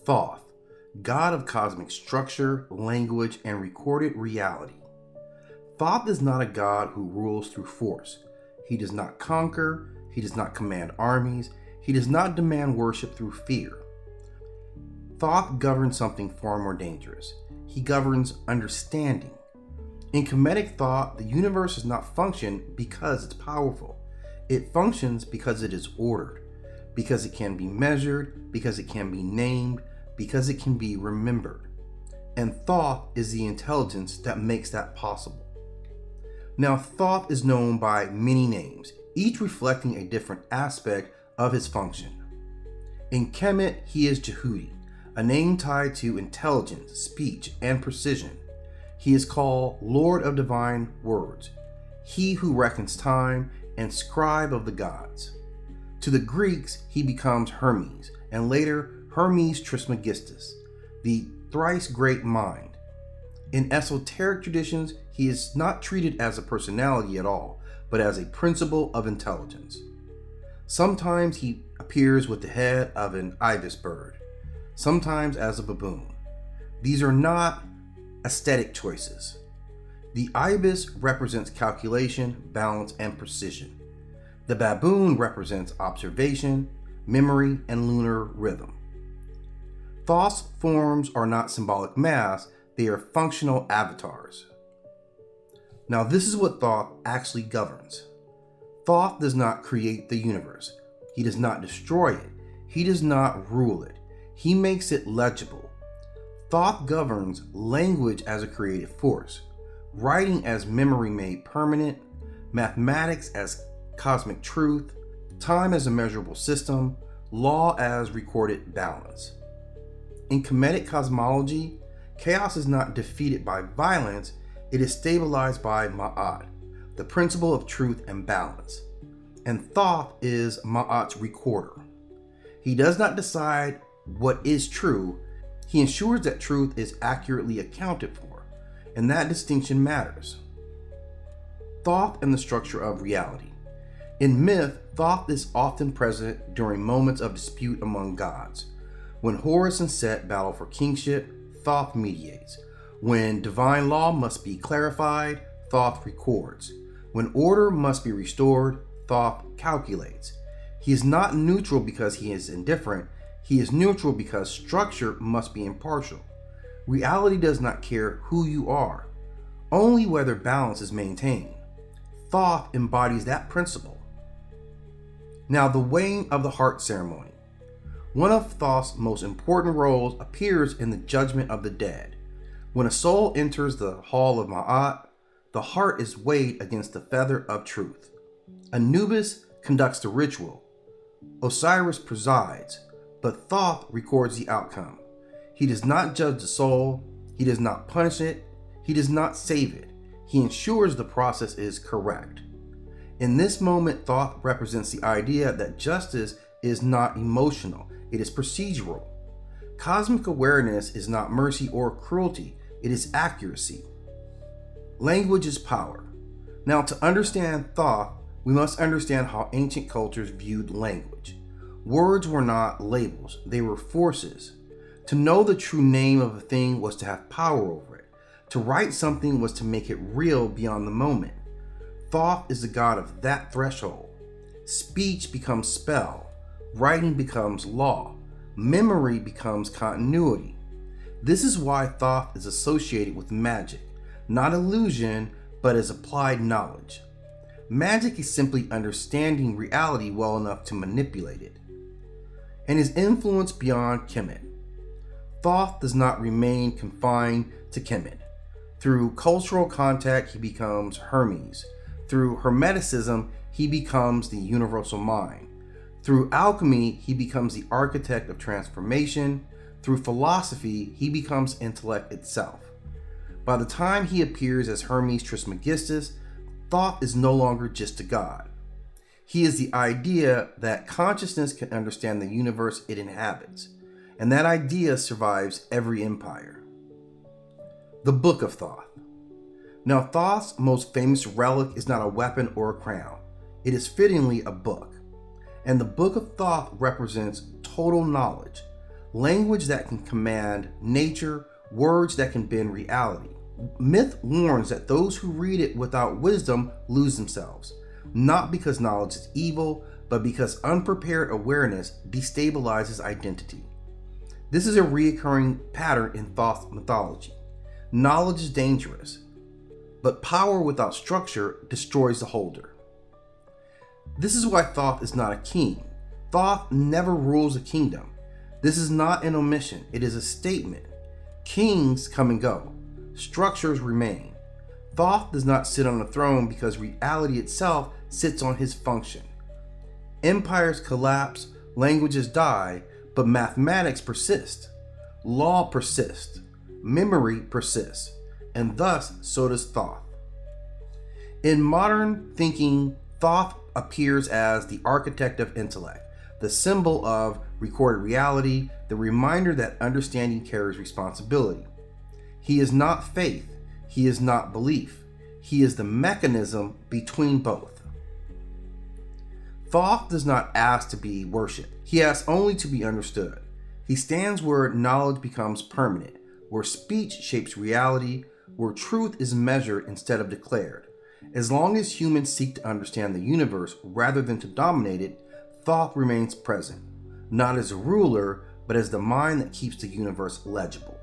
Thoth, god of cosmic structure, language, and recorded reality. Thoth is not a god who rules through force. He does not conquer, he does not command armies, he does not demand worship through fear. Thoth governs something far more dangerous. He governs understanding. In Kemetic thought, the universe does not function because it's powerful. It functions because it is ordered, because it can be measured, because it can be named, because it can be remembered. And Thoth is the intelligence that makes that possible. Now, Thoth is known by many names, each reflecting a different aspect of his function. In Kemet, he is Djehuty, a name tied to intelligence, speech, and precision. He is called Lord of Divine Words, he who reckons time, and scribe of the gods. To the Greeks, he becomes Hermes, and later Hermes Trismegistus, the thrice great mind. In esoteric traditions, he is not treated as a personality at all, but as a principle of intelligence. Sometimes he appears with the head of an ibis bird, sometimes as a baboon. These are not aesthetic choices. The ibis represents calculation, balance, and precision. The baboon represents observation, memory, and lunar rhythm. Thoth's forms are not symbolic masks, they are functional avatars. Now, this is what Thoth actually governs. Thoth does not create the universe. He does not destroy it. He does not rule it. He makes it legible. Thoth governs language as a creative force, writing as memory made permanent, mathematics as cosmic truth, time as a measurable system, law as recorded balance. In Kemetic cosmology, chaos is not defeated by violence, it is stabilized by Ma'at, the principle of truth and balance. And Thoth is Ma'at's recorder. He does not decide what is true, he ensures that truth is accurately accounted for, and that distinction matters. Thoth and the structure of reality. In myth, Thoth is often present during moments of dispute among gods. When Horus and Set battle for kingship, Thoth mediates. When divine law must be clarified, Thoth records. When order must be restored, Thoth calculates. He is not neutral because he is indifferent. He is neutral because structure must be impartial. Reality does not care who you are, only whether balance is maintained. Thoth embodies that principle. Now, the weighing of the heart ceremony. One of Thoth's most important roles appears in the judgment of the dead. When a soul enters the hall of Ma'at, the heart is weighed against the feather of truth. Anubis conducts the ritual. Osiris presides, but Thoth records the outcome. He does not judge the soul, he does not punish it, he does not save it. He ensures the process is correct. In this moment, Thoth represents the idea that justice is not emotional, it is procedural. Cosmic awareness is not mercy or cruelty, it is accuracy. Language is power. Now, to understand Thoth, we must understand how ancient cultures viewed language. Words were not labels, they were forces. To know the true name of a thing was to have power over it. To write something was to make it real beyond the moment. Thoth is the god of that threshold. Speech becomes spell. Writing becomes law. Memory becomes continuity. This is why Thoth is associated with magic, not illusion, but as applied knowledge. Magic is simply understanding reality well enough to manipulate it. And his influence beyond Kemet. Thoth does not remain confined to Kemet. Through cultural contact, he becomes Hermes. Through Hermeticism, he becomes the universal mind. Through alchemy, he becomes the architect of transformation. Through philosophy, he becomes intellect itself. By the time he appears as Hermes Trismegistus, Thoth is no longer just a god. He is the idea that consciousness can understand the universe it inhabits, and that idea survives every empire. The Book of Thoth. Now, Thoth's most famous relic is not a weapon or a crown. It is fittingly a book. And the Book of Thoth represents total knowledge. language that can command nature, words that can bend reality. Myth warns that those who read it without wisdom lose themselves, not because knowledge is evil, but because unprepared awareness destabilizes identity. This is a recurring pattern in Thoth mythology. Knowledge is dangerous, but power without structure destroys the holder. This is why Thoth is not a king. Thoth never rules a kingdom. This is not an omission, it is a statement. Kings come and go. Structures remain. Thoth does not sit on a throne because reality itself sits on his function. Empires collapse, languages die, but mathematics persist. Law persists. Memory persists. And thus, so does Thoth. In modern thinking, Thoth appears as the architect of intellect, the symbol of recorded reality, the reminder that understanding carries responsibility. He is not faith. He is not belief. He is the mechanism between both. Thoth does not ask to be worshipped. He asks only to be understood. He stands where knowledge becomes permanent, where speech shapes reality, where truth is measured instead of declared. As long as humans seek to understand the universe rather than to dominate it, Thoth remains present, not as a ruler, but as the mind that keeps the universe legible.